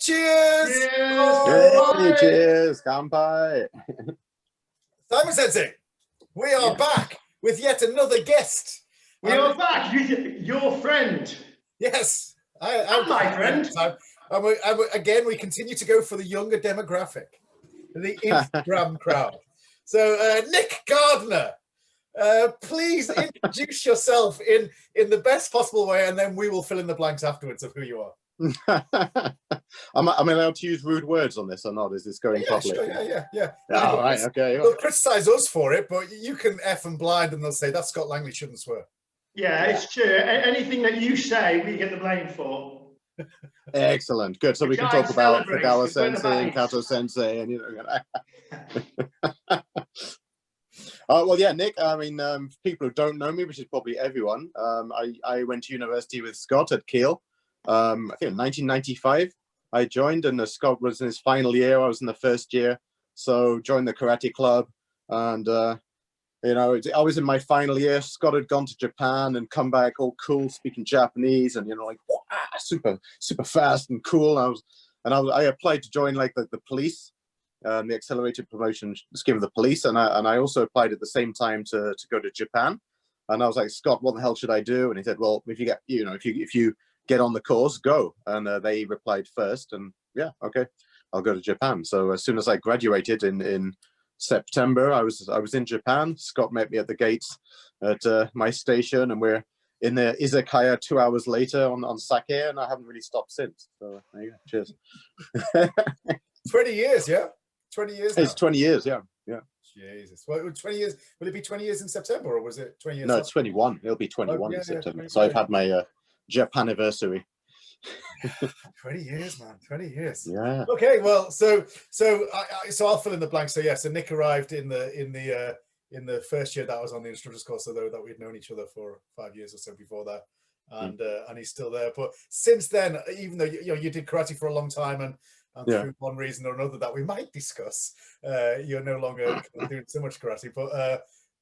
Cheers! Cheers! Hey, cheers! Kanpai! Simon Sensei, we are back with yet another guest. We are back with your friend. Yes, I'm my friend. Again, we continue to go for the younger demographic, the Instagram crowd. So, Nick Gardiner, please introduce yourself in the best possible way, and then we will fill in the blanks afterwards of who you are. Am I allowed to use rude words on this or not? Is this going properly? Sure, yeah. All right, okay. They'll criticise us for it, but you can F and blind, and they'll say that Scott Langley shouldn't swear. Yeah, it's true. Anything that you say, we get the blame for. Excellent, good. So we can talk about Fugala Sensei and Kato Sensei, and well, yeah, Nick. I mean, people who don't know me, which is probably everyone. I went to university with Scott at Kiel. I think in 1995 I joined, and Scott was in his final year. I was in the first year, so joined the karate club, and I was in my final year. Scott had gone to Japan and come back all cool, speaking Japanese, and like super fast and cool. I applied to join like the police, the accelerated promotion scheme of the police, and I also applied at the same time to go to Japan. And I was like, Scott, what the hell should I do? And he said, well, if you get if you get on the course, go. And they replied first, and yeah, okay, I'll go to Japan. So as soon as I graduated in September, I was in Japan. Scott met me at the gates at my station, and we're in the izakaya 2 hours later on sake, and I haven't really stopped since. So there you go. Cheers. 20 years, yeah? 20 years now. It's 20 years, yeah. Jesus. Well, 20 years. Will it be 20 years in September, or was it 20 years? No, it's 21. It'll be 21 in September. So I've had my Japan anniversary. 20 years, man. 20 years. Yeah. Okay. Well, so I'll fill in the blanks. So yeah. So Nick arrived in the first year that I was on the instructor's course, although that we'd known each other for 5 years or so before that, and he's still there. But since then, even though you did karate for a long time, and through one reason or another that we might discuss, you're no longer doing so much karate.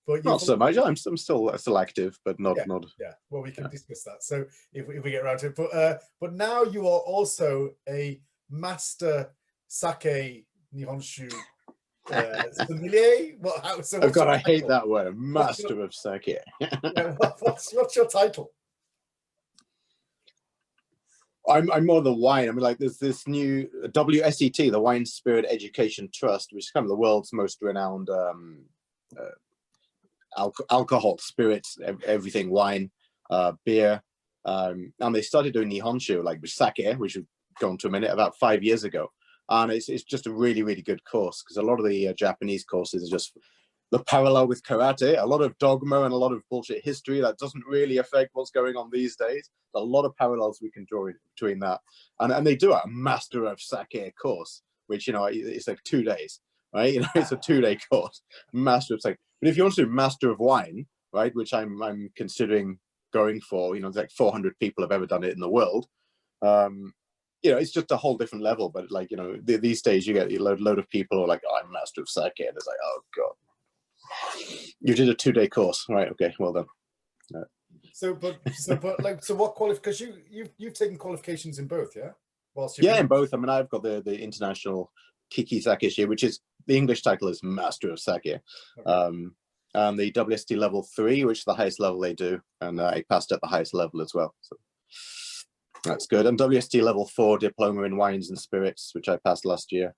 But not so much. I'm still active, but not. Yeah. Well, we can discuss that. So if we get around to it, but now you are also a master sake nihonshu sommelier. Oh God, I hate that word, master of sake. What's your title? I'm more the wine. I mean, like there's this new WSET, the Wine Spirit Education Trust, which is kind of the world's most renowned alcohol, spirits, everything, wine, beer, and they started doing nihonshu, like with sake, which we'll go on to a minute, about 5 years ago, and it's just a really good course, because a lot of the Japanese courses are just the parallel with karate, a lot of dogma and a lot of bullshit history that doesn't really affect what's going on these days. A lot of parallels we can draw between that, and they do a master of sake course, which it's like 2 days, right? It's a 2-day course, master of sake. But if you want to do master of wine, right, which I'm considering going for, it's like 400 people have ever done it in the world. It's just a whole different level. But like these days you get a load of people who are like, oh, I'm master of sake, and it's like, oh God. You did a 2-day course, right? Okay, well done. So what qualifications? Because you've taken qualifications in both, yeah? In both. I mean, I've got the international Kiki Sake, which is the English title is Master of Sake, and the WST level 3, which is the highest level they do, and I passed at the highest level as well. So that's good. And WST level 4 diploma in wines and spirits, which I passed last year.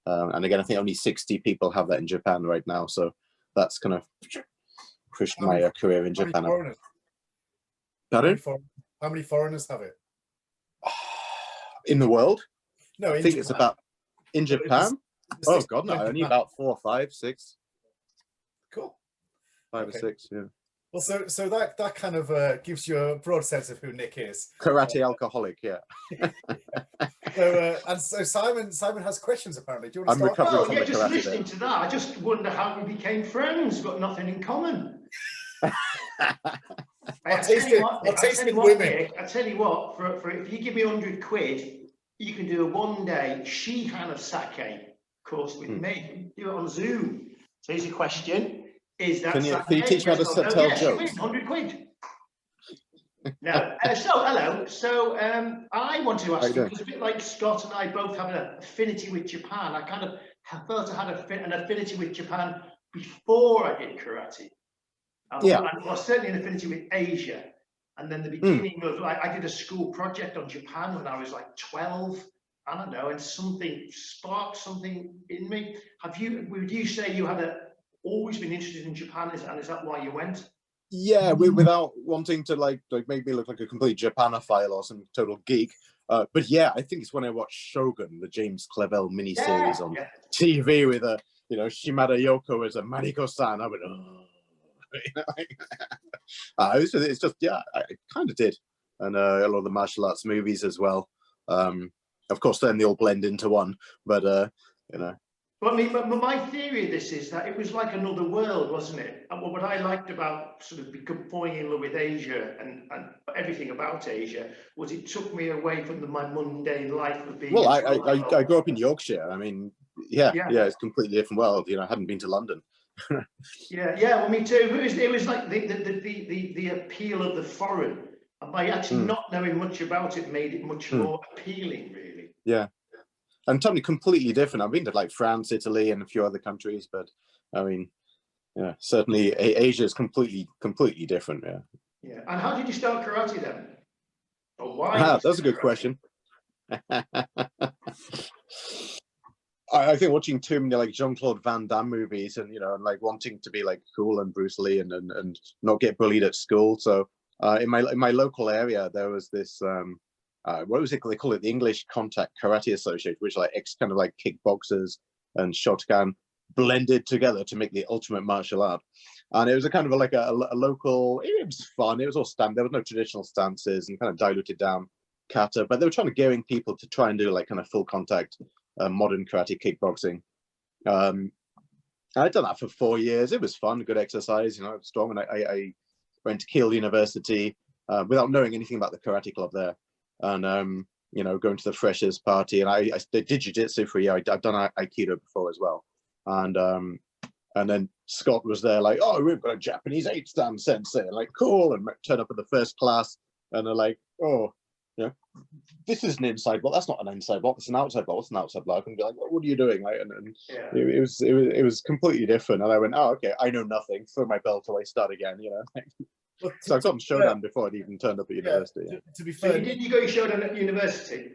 And again, I think only 60 people have that in Japan right now. So that's kind of pushed my career in Japan. Pardon? How many foreigners have it? In the world? No, I think it's about in Japan. Oh God, no! Only about 4, 5, 6. Cool. 5 or 6, yeah. Well, so that kind of gives you a broad sense of who Nick is. Karate alcoholic, yeah. So Simon has questions apparently. Do you want to start? Oh, yeah, just listening to that, I just wonder how we became friends. We've got nothing in common. I tell you what, for if you give me 100 quid, you can do a 1-day Shihan of sake course with me. Do it on Zoom. So here's a question. Can you teach me how to tell jokes? 100 quid. No. So hello. So I want to How ask you you, doing? because a bit like Scott and I both have an affinity with Japan. I kind of felt I had an affinity with Japan before I did karate. Yeah. Well, certainly an affinity with Asia. And then the beginning of, like, I did a school project on Japan when I was like 12. I don't know, and something sparked something in me. Would you say you had always been interested in Japan, and is that why you went? Yeah, without wanting to like make me look like a complete Japanophile or some total geek. But yeah, I think it's when I watched Shogun, the James Clavell miniseries on TV with Shimada Yoko as a Mariko-san. I went, oh. It's just, yeah, I kind of did. And a lot of the martial arts movies as well. Of course, then they all blend into one, but But I mean, but my theory of this is that it was like another world, wasn't it? And what I liked about sort of falling in love with Asia and everything about Asia was it took me away from my mundane life of being. Well, I grew up in Yorkshire. I mean, yeah, it's a completely different world. I hadn't been to London. yeah, well, me too. It was like the appeal of the foreign, and by actually not knowing much about it, made it much more appealing, really. Yeah. And totally completely different. I've been to like France, Italy, and a few other countries, but I mean, yeah, certainly Asia is completely different. Yeah. Yeah. And how did you start karate then? Or why? That's a good question. I think watching too many like Jean-Claude Van Damme movies and and like wanting to be like cool and Bruce Lee and not get bullied at school. So in my local area there was this what was it? They call it the English Contact Karate Association, which like kind of like kickboxers and Shotokan blended together to make the ultimate martial art. And it was a kind of like a local. It was fun. It was all stand. There was no traditional stances and kind of diluted down kata, but they were trying to gearing people to try and do like kind of full contact modern karate kickboxing. I'd done that for 4 years. It was fun, good exercise. I was strong, and I went to Kiel University without knowing anything about the karate club there. And going to the freshers party, and I did jiu-jitsu for a year. I've done aikido before as well, and then Scott was there like, oh, we've got a Japanese 8-stand sensei, like cool, and turn up at the first class, and they're like, oh, this is an inside block. That's not an inside block. It's an outside block. What's an outside block? And be like, what are you doing? Like, and it was completely different. And I went, oh, okay, I know nothing. Throw my belt away, start again. Well, so I've gotten Shodan before I'd even turned up at university. To be fair, so did you go Shodan at university?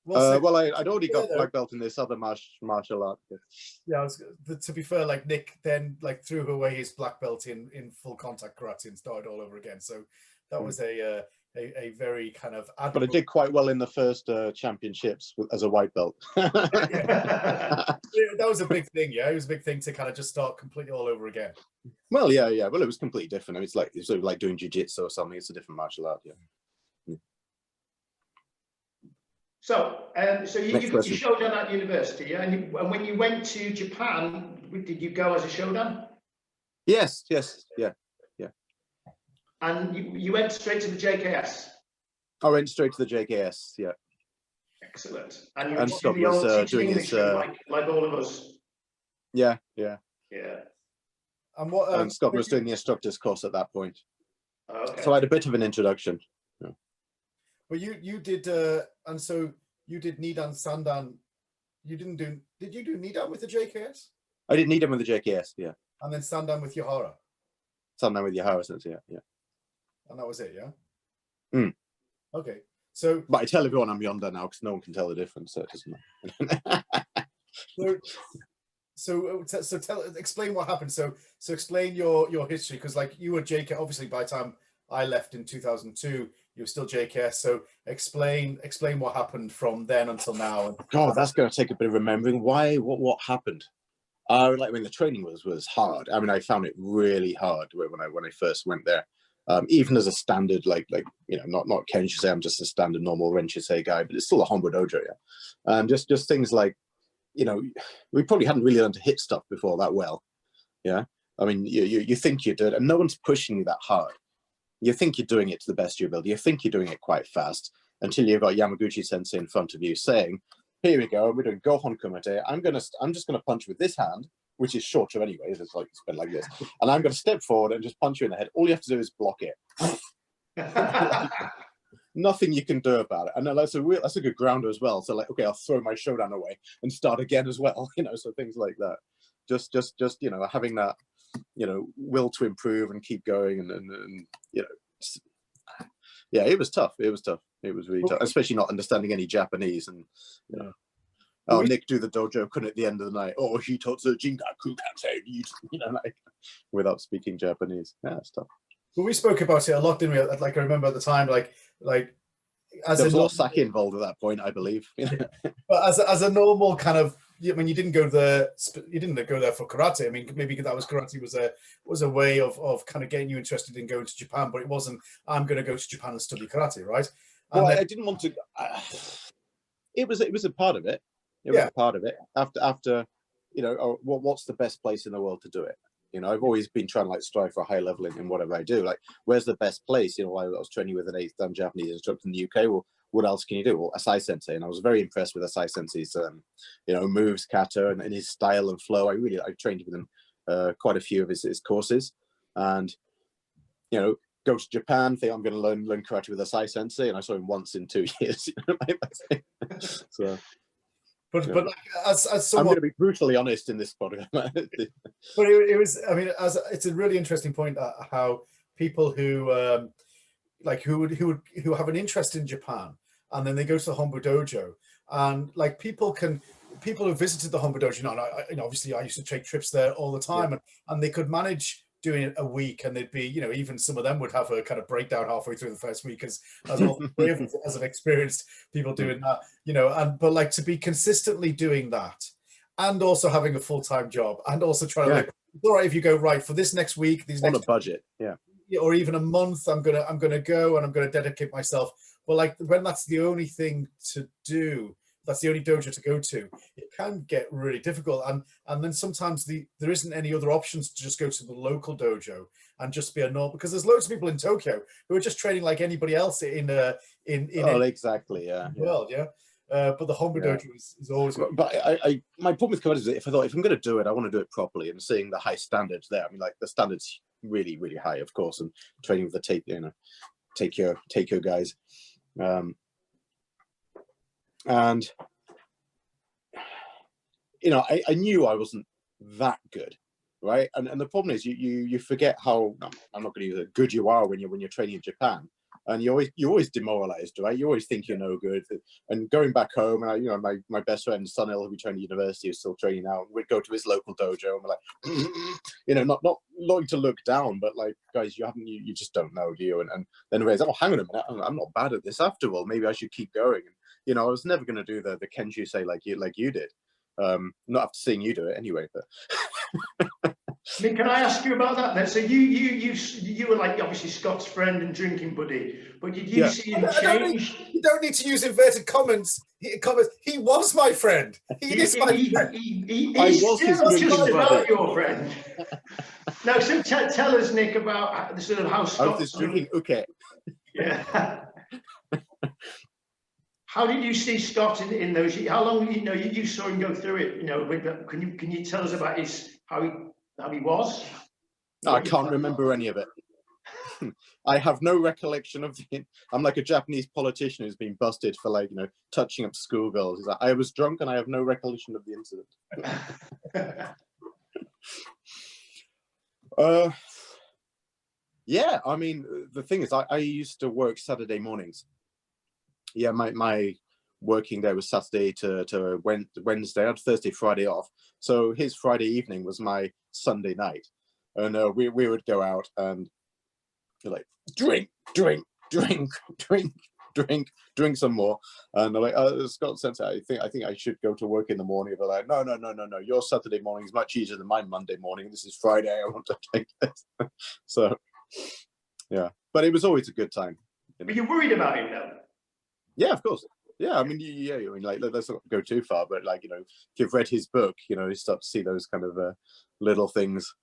Well, I'd already got black belt in this other martial art. Yeah, to be fair, like Nick then like threw away his black belt in full contact karate and started all over again. So that was a very kind of admirable... But I did quite well in the first championships as a white belt. That was a big thing. Yeah, it was a big thing to kind of just start completely all over again. Well, yeah. Well, it was completely different. I mean, it's sort of like doing jiu-jitsu or something. It's a different martial art. Yeah. So, you showed down at university, yeah? And when you went to Japan, did you go as a Shodan? Yes, yeah. And you went straight to the JKS? I went straight to the JKS, yeah. Excellent. And And Scott was doing his... like all of us? Yeah. And Scott was doing the instructor's course at that point. Okay. So I had a bit of an introduction. Yeah. Well, you did, and so you did Nidan Sandan. You didn't do, did you do Nidan with the JKS? I did Nidan with the JKS, yeah. And then Sandan with Yohara? Sandan with Yohara, yeah. And that was it, yeah? Okay, so... But I tell everyone I'm Yonda now because no one can tell the difference, so it doesn't matter. Explain what happened. So explain your history, because like you were JK, obviously by the time I left in 2002, you were still JKS. So explain what happened from then until now. God, that's going to take a bit of remembering. Why? What happened? Like when the training was hard. I mean, I found it really hard when I first went there. Even as a standard, like not Kenshusei, I'm just a standard normal Renshusei guy, but it's still a Hombu dojo, yeah. Just things like, we probably hadn't really learned to hit stuff before that well, yeah. I mean, you think you did, and no one's pushing you that hard. You think you're doing it to the best of your ability. You think you're doing it quite fast until you've got Yamaguchi Sensei in front of you saying, "Here we go. We're doing Gohon Kumite. I'm just gonna punch with this hand." Which is shorter anyways, it's been like this. And I'm going to step forward and just punch you in the head. All you have to do is block it. Nothing you can do about it. And that's a good grounder as well. So like, okay, I'll throw my showdown away and start again as well. So things like that. Just having that, will to improve and keep going, and yeah, it was tough. It was really tough, especially not understanding any Japanese, and oh, Nick do the dojo kun at the end of the night. Oh, hitotsu jingaku kansei, like without speaking Japanese. Yeah, it's tough. Well, we spoke about it a lot, didn't we? Like I remember at the time, like as there was a lot of sake involved at that point, I believe. But as a normal kind of, I mean, you didn't go there for karate. I mean, maybe that was karate was a way of kind of getting you interested in going to Japan, but it wasn't, I'm going to go to Japan and study karate, right? And well, I didn't want to. It was a part of it. It was a part of it. After, what's the best place in the world to do it? I've always been trying to strive for a high level in whatever I do. Like, where's the best place? I was training with an 8th Dan Japanese instructor in the UK. Well, what else can you do? Well, Asai Sensei, and I was very impressed with Asai Sensei's, moves, kata, and his style and flow. I trained with him quite a few of his courses, and go to Japan, think I'm going to learn karate with Asai Sensei, and I saw him once in 2 years. So. But like, as someone, I'm going to be brutally honest in this podcast. But it was, I mean, it's a really interesting point how people who who have an interest in Japan, and then they go to the Hombu Dojo, and like people who visited the Hombu Dojo, obviously I used to take trips there all the time, and they could manage doing it a week, and they'd be, even some of them would have a kind of breakdown halfway through the first week, as I've experienced people doing that, but like to be consistently doing that, and also having a full-time job, and also trying to like, all right, if you go right for this next week, on a budget, or even a month, I'm gonna go and I'm gonna dedicate myself. Well, like when that's the only thing to do, that's the only dojo to go to, it can get really difficult, and then sometimes there isn't any other options to just go to the local dojo and just be a normal, because there's loads of people in Tokyo who are just training like anybody else in exactly, the world, but the Hombu dojo is always. But my problem with karate is that if I'm going to do it, I want to do it properly, and seeing the high standards there. I mean, like the standards really, really high, of course, and training with the take your guys. And I knew I wasn't that good, right? And the problem is you forget how, I'm not going to use it, good you are when you're training in Japan, and you're always demoralized, right? You always think you're no good. And going back home, and my best friend Sunil, who we trained at university, is still training now, and we'd go to his local dojo, and we're like, not wanting to look down, but like, guys, you just don't know, do you? And then realize, oh, hang on a minute, I'm not bad at this after all. Maybe I should keep going. And I was never going to do the Kenjusei like you did. Not after seeing you do it anyway, but. Nick, can I ask you about that then? So you were like obviously Scott's friend and drinking buddy, but did you see him change? You don't need to use inverted commas. He was my friend. He is my friend. He was just about your friend. Now, so tell us, Nick, about the sort of how Scott. I was just drinking uke. Yeah. How did you see Scott in those? How long you saw him go through it? Can you tell us about how he was? No, I can't remember any of it. I have no recollection of it. I'm like a Japanese politician who's been busted for touching up schoolgirls. Like, I was drunk and I have no recollection of the incident. Yeah, I mean, the thing is, I used to work Saturday mornings. Yeah, my working day was Saturday to Wednesday. I had Thursday, Friday off. So his Friday evening was my Sunday night. And we would go out and like drink some more. And they're like, Scott Sensei, I think I should go to work in the morning. They're like, no. Your Saturday morning is much easier than my Monday morning. This is Friday. I want to take this. So, yeah. But it was always a good time. Were you worried about him though? Yeah, of course. Yeah, I mean, like, let's not go too far, but like, if you've read his book, you start to see those kind of little things.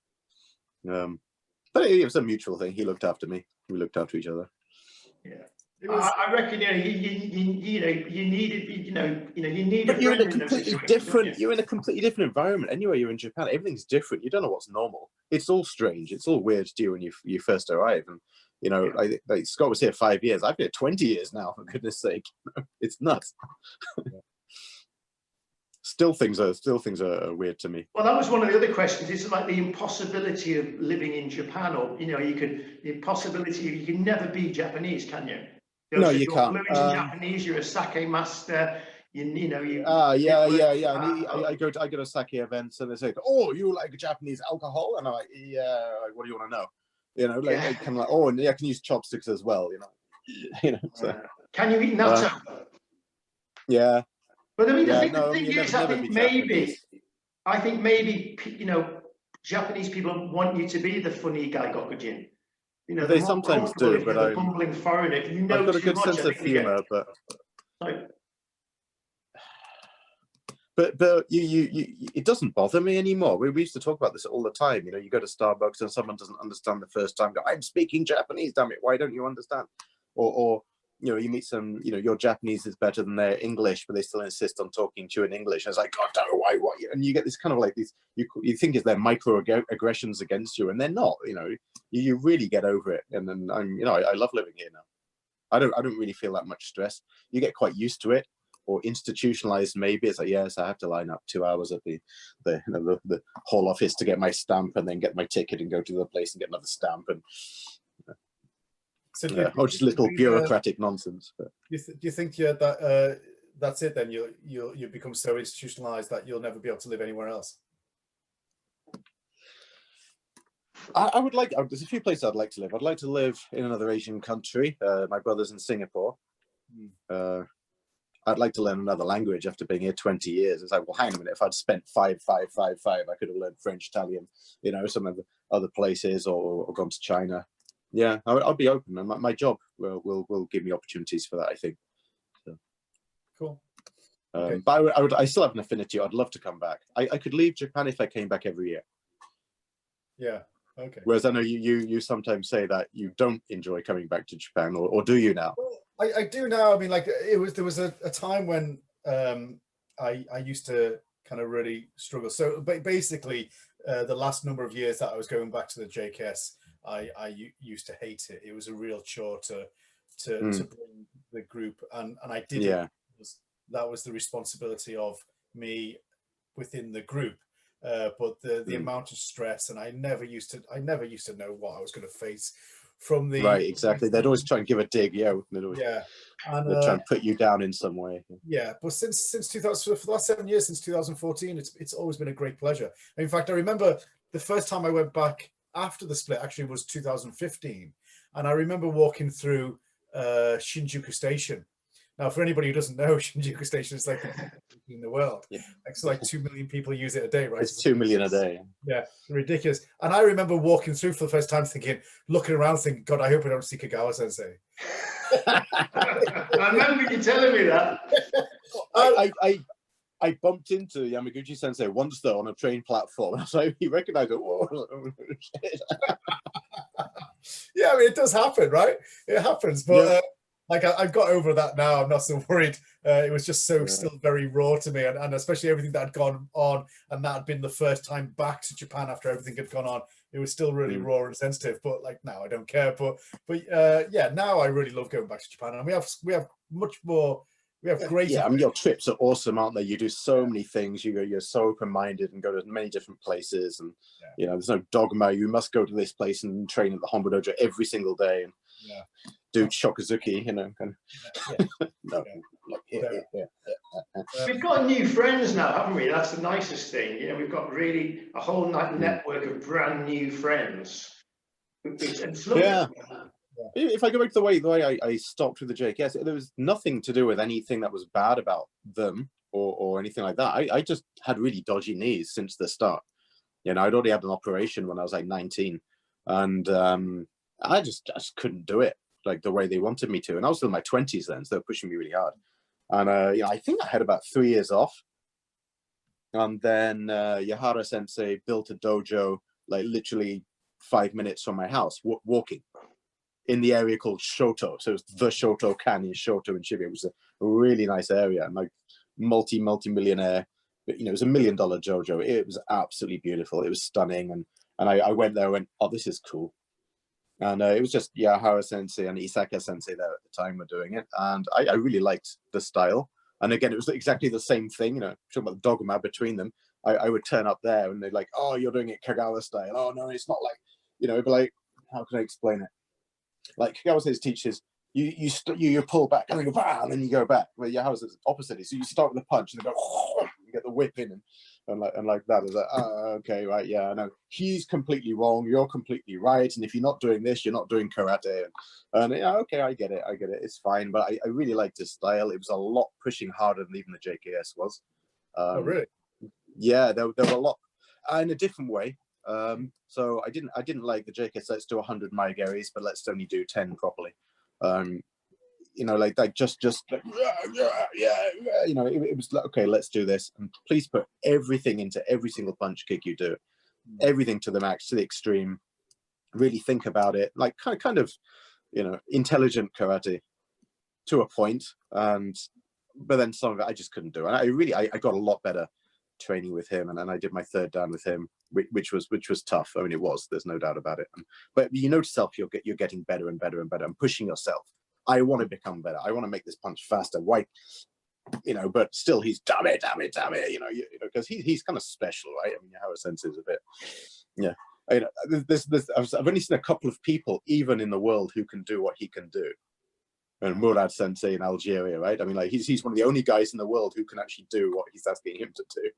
But it was a mutual thing. He looked after me. We looked after each other. Yeah, I reckon you needed you need. But you're in a completely different. You're in a completely different environment. Anyway, you're in Japan. Everything's different. You don't know what's normal. It's all strange. It's all weird to you when you first arrive, and You know, like Scott was here 5 years. I've been here 20 years now, for goodness sake. It's nuts. Still things are weird to me. Well, that was one of the other questions. It's like the impossibility of living in Japan, or the impossibility of, you can never be Japanese, can you? No, so you you're can't. fluent in Japanese. You're a sake master. You. Yeah. And I go to sake events, and they say, "Oh, you like Japanese alcohol?" And I'm like, "Yeah. What do you want to know?" You know, like kind of like, "Oh, and yeah, I can use chopsticks as well." You know. So. Can you eat natto? Yeah. But I mean, Yeah, the thing is, I think maybe Japanese people want you to be the funny guy, Gokujin. You know, they sometimes do, if you're the bumbling foreigner. If you know I've got a too good much, sense of humor, but you it doesn't bother me anymore. We used to talk about this all the time. You know, you go to Starbucks and someone doesn't understand the first time. Go, I'm speaking Japanese, damn it! Why don't you understand? Or you know, you meet some, you know, your Japanese is better than their English, but they still insist on talking to you in English. And it's like, God, no, why? And you get this kind of like these, you think it's their microaggressions against you, and they're not. You know, you really get over it. And then I love living here now. I don't really feel that much stress. You get quite used to it, or institutionalized maybe. It's like, yes, I have to line up 2 hours at the hall office to get my stamp, and then get my ticket and go to the place and get another stamp, and so just little bureaucratic nonsense. But do you think that that's it then? You become so institutionalized that you'll never be able to live anywhere else? I would like. There's a few places I'd like to live. I'd like to live in another Asian country. My brother's in Singapore. I'd like to learn another language after being here 20 years. It's like, well, hang on a minute. If I'd spent 5, I could have learned French, Italian, you know, some of the other places, or gone to China. Yeah, I'll be open, and my job will give me opportunities for that, I think. So. Cool. Okay. But I still have an affinity. I'd love to come back. I could leave Japan if I came back every year. Yeah. Okay. Whereas I know you sometimes say that you don't enjoy coming back to Japan, or do you now? Well, I do now. I mean, like there was a time when I used to kind of really struggle. So basically, the last number of years that I was going back to the JKS, I used to hate it. It was a real chore to bring the group, and I did it. That was the responsibility of me within the group. But the amount of stress, and I never used to know what I was going to face from the exactly. They'd always try and give a dig, and they'd try and put you down in some way. Yeah, but since 2000, for the last 7 years, since 2014, it's always been a great pleasure. In fact, I remember the first time I went back after the split actually was 2015, and I remember walking through Shinjuku Station. Now, for anybody who doesn't know, Shinjuku Station is like the biggest in the world. It's like 2 million people use it a day, right? It's 2 million a day. Yeah, ridiculous. And I remember walking through for the first time looking around thinking, God, I hope I don't see Kagawa Sensei. I remember you telling me that. I bumped into Yamaguchi Sensei once though on a train platform. I was like, he recognized it. Whoa. Yeah, I mean, it does happen, right? It happens, but like I've got over that now. I'm not so worried. It was just still very raw to me, and especially everything that had gone on, and that had been the first time back to Japan after everything had gone on. It was still really raw and sensitive, but like now I don't care. But yeah, now I really love going back to Japan, and we have much more. We have great. Yeah, I mean, your trips are awesome, aren't they? You do so many things. You're so open-minded and go to many different places, and there's no dogma. You must go to this place and train at the Hombu Dojo every single day, and do Shokuzuki, We've got new friends now, haven't we? That's the nicest thing. We've got really a whole network of brand new friends. If I go back to the way I stopped with the JKS, there was nothing to do with anything that was bad about them or anything like that. I just had really dodgy knees since the start. I'd already had an operation when I was like 19, and I just couldn't do it like the way they wanted me to. And I was still in my 20s then, so they were pushing me really hard. And I think I had about 3 years off. And then Yahara Sensei built a dojo like literally 5 minutes from my house, walking in the area called Shoto. So it was the Shotokan in Shoto in Shibuya. It was a really nice area, and like multi-millionaire. It was $1 million dojo. It was absolutely beautiful. It was stunning, and I went there and went, oh, this is cool. And it was just Yahara Sensei and Isaka Sensei there at the time were doing it. And I really liked the style. And again, it was exactly the same thing, you know, talking about the dogma between them. I would turn up there and they're like, oh, you're doing it Kagawa style. Oh, no, it's not like, you know, it'd be like, how can I explain it? Like Kagawa Sensei teaches, you pull back and then go, bah, and then you go back. Well, Yahara's the opposite. So you start with a punch and then go, you get the whip in and like that. It's like, okay, right, yeah, I know. He's completely wrong. You're completely right. And if you're not doing this, you're not doing karate. And yeah, okay, I get it. It's fine. But I really liked his style. It was a lot pushing harder than even the JKS was. Oh, really? Yeah, there were a lot in a different way. So I didn't like the JKS. Let's do 100 Maigaris, but let's only do 10 properly. You know, like just like, yeah, you know, it was like, okay, let's do this, and please put everything into every single punch kick you do, everything to the max, to the extreme. Really think about it, like kind of, you know, intelligent karate to a point, but then some of it I just couldn't do, and I got a lot better training with him, and then I did my third dan with him, which was tough. I mean, it was, there's no doubt about it. But you know, to self, you're getting better and better and better, and pushing yourself. I want to become better. I want to make this punch faster. Why, you know? But still, he's damn it. You know, because he's kind of special, right? I mean, how a sense is a bit, yeah. You know, I've only seen a couple of people, even in the world, who can do what he can do. And Murad Sensei in Algeria, right? I mean, like he's one of the only guys in the world who can actually do what he's asking him to do.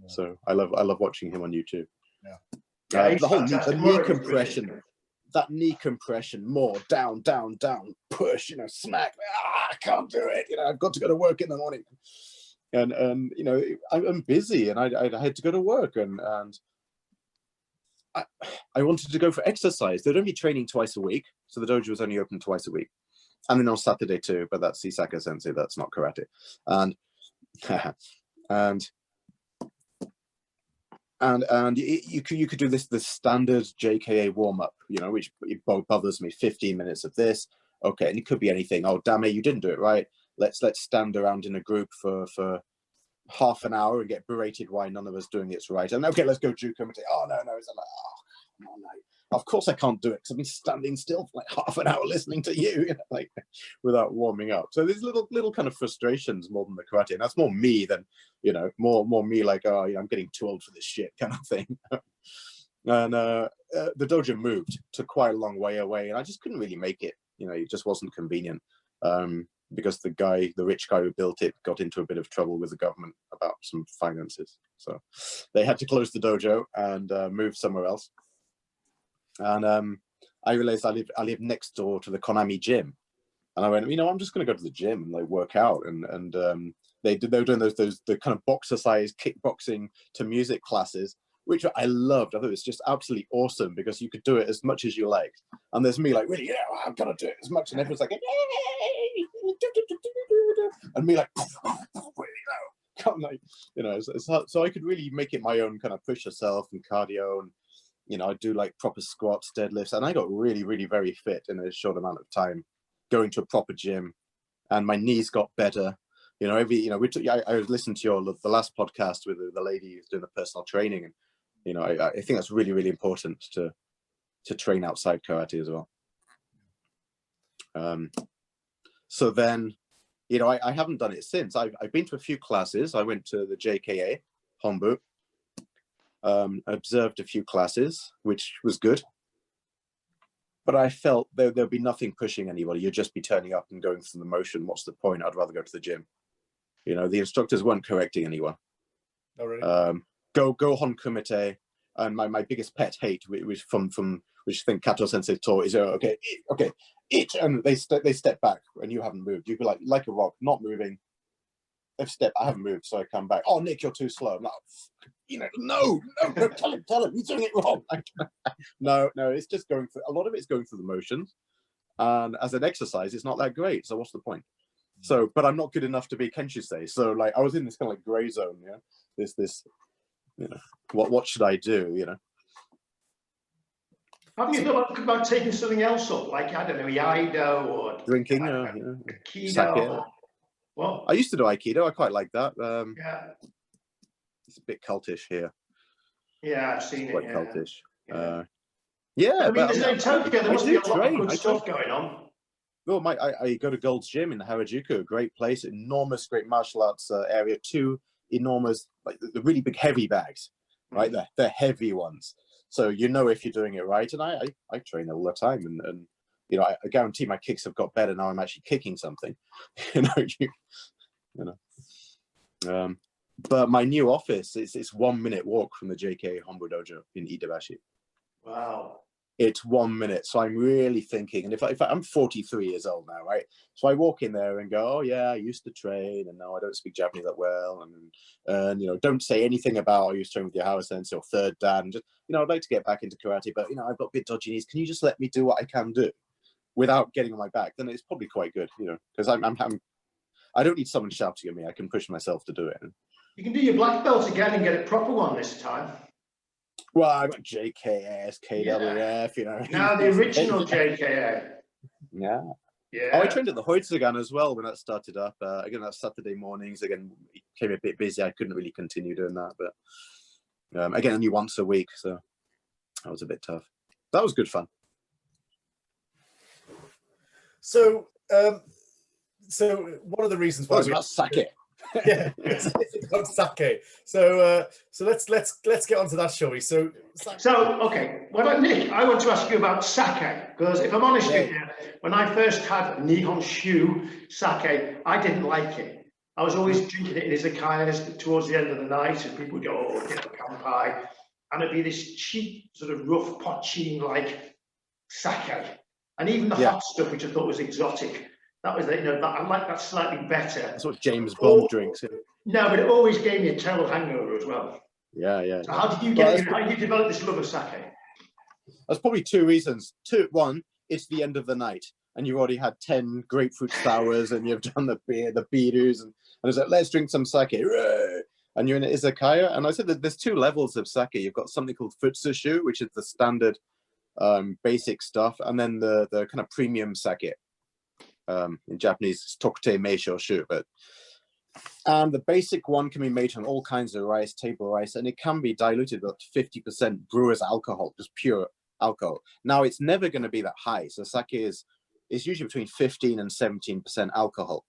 Yeah. So I love watching him on YouTube. Yeah, the whole knee compression. That knee compression, more down, push, you know, smack. I can't do it. You know, I've got to go to work in the morning, and you know, I'm busy, and I had to go to work, and I wanted to go for exercise. They'd only be training twice a week, so the dojo was only open twice a week, and then on Saturday too. But that's Isaka Sensei. That's not karate, and you could do this, the standard JKA warm-up, you know, which bothers me. 15 minutes of this, okay, and it could be anything. Oh, damn it, you didn't do it right. Let's stand around in a group for half an hour and get berated why none of us doing it's right. And okay, let's go juke and oh no, it's like, oh, come on, no. Of course I can't do it because I've been standing still for like half an hour listening to you, you know, like without warming up. So there's little kind of frustrations more than the karate, and that's more me than, you know, more me like, oh, you know, I'm getting too old for this shit kind of thing. And the dojo moved to quite a long way away, and I just couldn't really make it. You know, it just wasn't convenient because the rich guy who built it got into a bit of trouble with the government about some finances, so they had to close the dojo and move somewhere else. And I realized I live next door to the Konami gym, and I went, you know, I'm just going to go to the gym and like work out. And they were doing the kind of boxer-sized kickboxing to music classes, which I loved. I thought it was just absolutely awesome because you could do it as much as you like. And there's me like, really, yeah, I'm gonna do it as much, and everyone's like, yay! And me like, you know, so I could really make it my own, kind of push yourself and cardio, and you know, I do like proper squats, deadlifts, and I got really, really very fit in a short amount of time, going to a proper gym, and my knees got better. You know, I listened to the last podcast with the lady who's doing the personal training, and you know, I think that's really, really important to train outside karate as well. So then, you know, I haven't done it since. I've been to a few classes. I went to the JKA Honbu. Observed a few classes, which was good, but I felt there'd be nothing pushing anybody. You'd just be turning up and going through the motion. What's the point? I'd rather go to the gym. You know, the instructors weren't correcting anyone. Oh, really? Go Hon Kumite, and my biggest pet hate, which which I think Kato Sensei taught, is okay, each, and they step back and you haven't moved. You'd be like a rock, not moving. They've stepped, I haven't moved, so I come back. Oh, Nick, you're too slow. I'm like, you know, no, tell him, he's doing it wrong. No, it's just going through, a lot of it's going through the motions. And as an exercise, it's not that great. So what's the point? So, but I'm not good enough to be Kenshusei. So like, I was in this kind of like gray zone, you know, this, you know, what should I do, you know? Have you thought about taking something else up? Like, I don't know, Iaido or drinking, Aikido? Well, I used to do Aikido. I quite like that. Yeah. It's a bit cultish here. Yeah, I've seen it's quite it. cultish. Yeah. Yeah, I mean, but there's in Tokyo, there I must do be a lot of train. good I stuff going on. Well, I go to Gold's Gym in Harajuku, a great place, enormous, great martial arts area. Two enormous, like the really big, heavy bags, right? They're heavy ones. So you know if you're doing it right. And I train all the time, and you know, I guarantee my kicks have got better now. I'm actually kicking something, you know. But my new office it's 1 minute walk from the JK Hombu Dojo in Iidabashi. Wow. It's 1 minute. So I'm really thinking, and if I'm 43 years old now, right? So I walk in there and go, oh yeah, I used to train, and now I don't speak Japanese that well, and you know, don't say anything about I used to train with your house sensei or third dan, and just, you know, I'd like to get back into karate, but you know, I've got a bit dodgy knees. Can you just let me do what I can do without getting on my back? Then it's probably quite good, you know, because I don't need someone shouting at me. I can push myself to do it. You can do your black belt again and get a proper one this time. Well, I got JKS, KWF, you know. Now the original JKA. Yeah. Yeah. Oh, I trained at the Hoitsugan as well when that started up. Again, that's Saturday mornings. Again, it became a bit busy. I couldn't really continue doing that, but again, only once a week, so that was a bit tough. That was good fun. So, so one of the reasons why it's about sake. Yeah, it's about sake. So, so let's get onto that, shall we? So okay. Well, Nick, I want to ask you about sake, because if I'm honest with you, when I first had Nihonshu sake, I didn't like it. I was always drinking it in izakayas towards the end of the night, and people would go, oh, get a kanpai, and it'd be this cheap, sort of rough pochine-like sake, and even the hot stuff, which I thought was exotic. That was, you know, I like that slightly better. That's what James Bond drinks. No, but it always gave me a terrible hangover as well. Yeah. So how did you how did you develop this love of sake? There's probably two reasons. One, it's the end of the night, and you've already had 10 grapefruit sours, and you've done the birus, and it's like, let's drink some sake. And you're in an izakaya. And I said that there's two levels of sake. You've got something called futsushu, which is the standard basic stuff, and then the kind of premium sake. In Japanese, it's tokute meisho shu, and the basic one can be made from all kinds of rice, table rice, and it can be diluted with up to 50% brewer's alcohol, just pure alcohol. Now, it's never going to be that high. So sake is usually between 15 and 17% alcohol,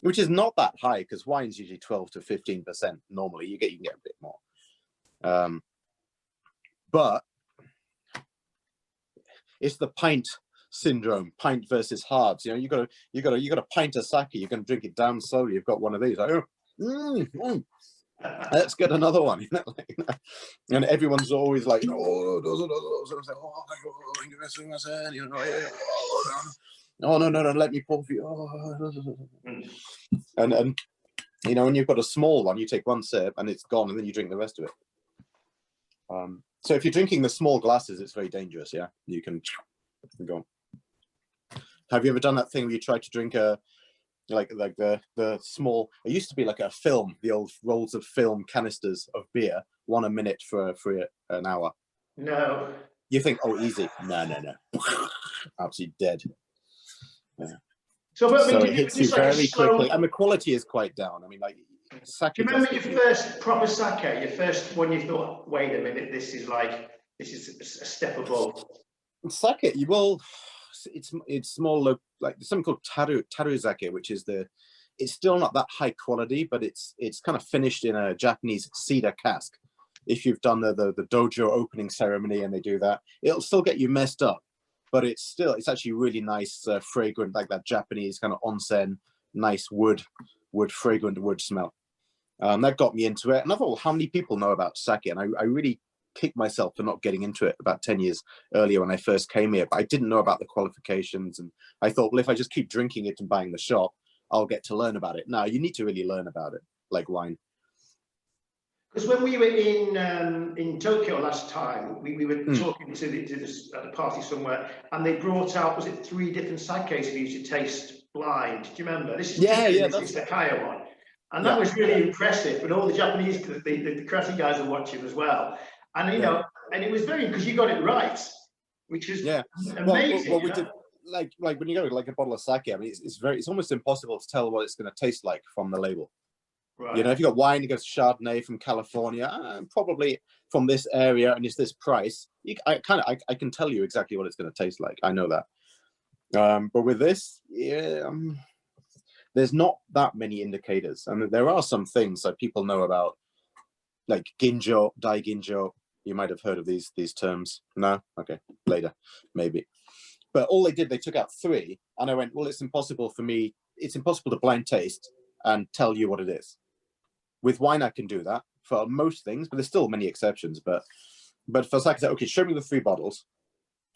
which is not that high because wine's usually 12 to 15% normally. You can get a bit more. But it's the pint syndrome, pint versus hards. You know, you got a pint of sake. You're going to drink it down slowly. You've got one of these. Like, let's get another one. You know, and everyone's always like, you know, no, let me pour for you. And you know, when you've got a small one, you take one sip and it's gone, and then you drink the rest of it. So if you're drinking the small glasses, it's very dangerous. Yeah, you can go. Have you ever done that thing where you try to drink like the small? It used to be like a film, the old rolls of film canisters of beer, 1 a minute for an hour. No. You think, oh, easy? No. Absolutely dead. Yeah. So it hits you very quickly, and the quality is quite down. I mean, like sake. Do you remember your first proper sake? Your first one you thought, wait a minute, this is a step above. Sake, it's more like something called taruzake, which is it's still not that high quality, but it's kind of finished in a Japanese cedar cask. If you've done the dojo opening ceremony and they do that, it'll still get you messed up, but it's actually really nice, fragrant, like that Japanese kind of onsen, nice fragrant wood smell. That got me into it, and I thought, well, how many people know about sake? And I really kicked myself for not getting into it about 10 years earlier when I first came here, but I didn't know about the qualifications, and I thought, well, if I just keep drinking it and buying the shop, I'll get to learn about it. No, you need to really learn about it, like wine. Because when we were in Tokyo last time, we were talking at a party somewhere, and they brought out, was it 3 different sakes for you to taste blind? Do you remember? This is that's the Kaya one. And that was really impressive. And all the Japanese, the karate guys are watching as well. And, you know, and it was very, because you got it right, which is amazing. Well, we did, like when you go like a bottle of sake, I mean, it's almost impossible to tell what it's going to taste like from the label. Right. You know, if you got wine, you got Chardonnay from California, probably from this area and it's this price, I can tell you exactly what it's going to taste like. I know that. But with this, yeah, there's not that many indicators. I mean, there are some things that people know about, like ginjo, dai ginjo. You might have heard of these terms. No? Okay, later, maybe. But all they did, they took out 3, and I went, well, it's impossible to blind taste and tell you what it is. With wine, I can do that for most things, but there's still many exceptions. But for sake, I said, okay, show me the 3 bottles.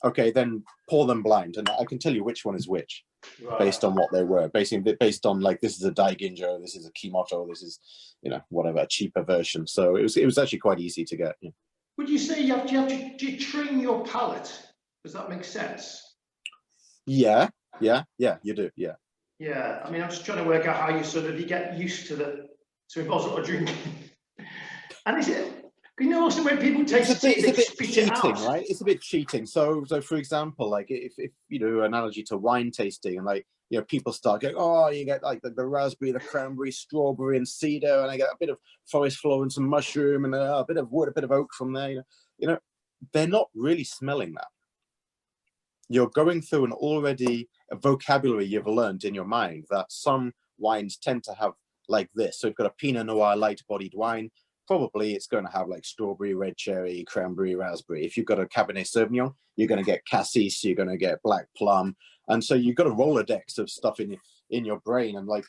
Okay, then pour them blind, and I can tell you which one is which, based on what they were. Based on, like, this is a dai ginjo, this is a kimoto, this is, whatever, a cheaper version. So it was actually quite easy to get. Yeah. Would you say you have to train your palate? Does that make sense? Yeah, you do, yeah. Yeah, I mean, I'm just trying to work out how you get used to impossible drinking. And is it, also when people taste tea, they spit cheating, it out. right? It's a bit cheating. So for example, like if you do an analogy to wine tasting, and like, people start going, oh, you get like the raspberry, the cranberry, strawberry, and cedar, and I get a bit of forest floor and some mushroom, and a bit of wood, a bit of oak from there. They're not really smelling that. You're going through a vocabulary you've learned in your mind that some wines tend to have like this. So you've got a Pinot Noir light-bodied wine. Probably it's going to have like strawberry, red cherry, cranberry, raspberry. If you've got a Cabernet Sauvignon, you're going to get cassis, you're going to get black plum. And so you've got a Rolodex of stuff in your brain. And like,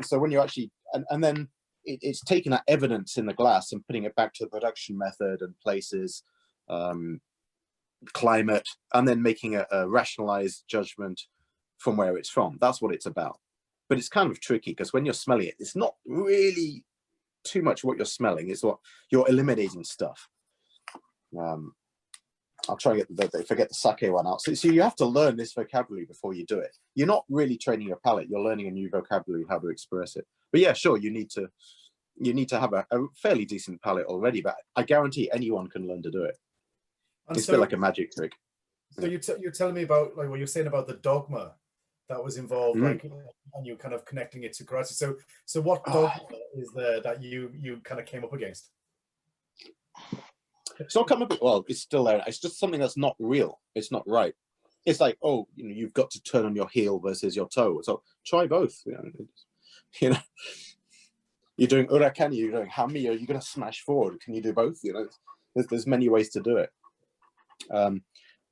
so when you actually, and then it's taking that evidence in the glass and putting it back to the production method and places, climate, and then making a rationalized judgment from where it's from. That's what it's about. But it's kind of tricky because when you're smelling it, it's not really too much what you're smelling. It's what you're eliminating stuff. I'll try and forget the sake one out. So you have to learn this vocabulary before you do it. You're not really training your palate. You're learning a new vocabulary, how to express it. But yeah, sure, you need to have a fairly decent palate already. But I guarantee anyone can learn to do it. And it's a bit like a magic trick. So you're telling me about like what you're saying about the dogma that was involved, like, and you kind of connecting it to karate. So what dogma is there that you kind of came up against? It's not coming up. Well, it's still there. It's just something that's not real. It's not right. It's like, oh, you've got to turn on your heel versus your toe. So try both. You're doing urakani, you're doing hami, are you going to smash forward? Can you do both? There's many ways to do it.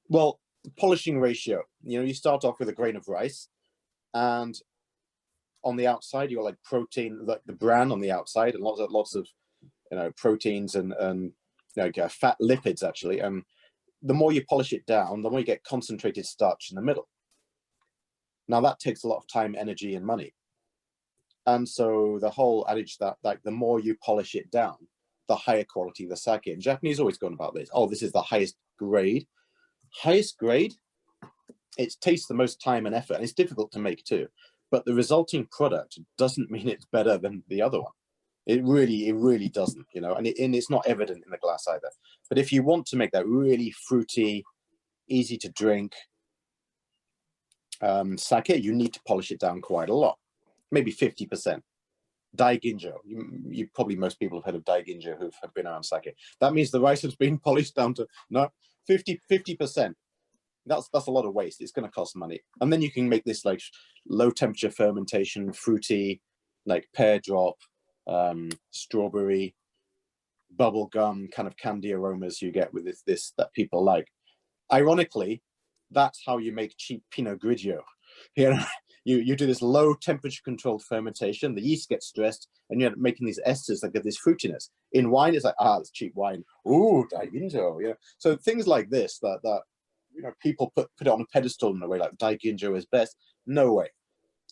Well, polishing ratio. You start off with a grain of rice, and on the outside you got like protein, like the bran on the outside, and lots of proteins and fat lipids actually. And the more you polish it down, the more you get concentrated starch in the middle. Now that takes a lot of time, energy, and money. And so the whole adage that like the more you polish it down, the higher quality the sake. And Japanese always gone about this. Oh, this is the highest grade. Highest grade, it takes the most time and effort, and it's difficult to make too. But the resulting product doesn't mean it's better than the other one. It really doesn't, and it's not evident in the glass either. But if you want to make that really fruity, easy to drink sake, you need to polish it down quite a lot, maybe 50%. Dai ginjo, you probably, most people have heard of dai ginjo who have been around sake. That means the rice has been polished down to 50%. That's a lot of waste. It's going to cost money. And then you can make this like low temperature fermentation, fruity, like pear drop, strawberry, bubble gum kind of candy aromas you get with this that people like. Ironically, that's how you make cheap Pinot Grigio. You do this low temperature controlled fermentation, the yeast gets stressed, and you end up making these esters that give this fruitiness. In wine, it's like, it's cheap wine. Ooh, dai ginjo. So things like this that people put it on a pedestal in a way, like dai ginjo is best. No way.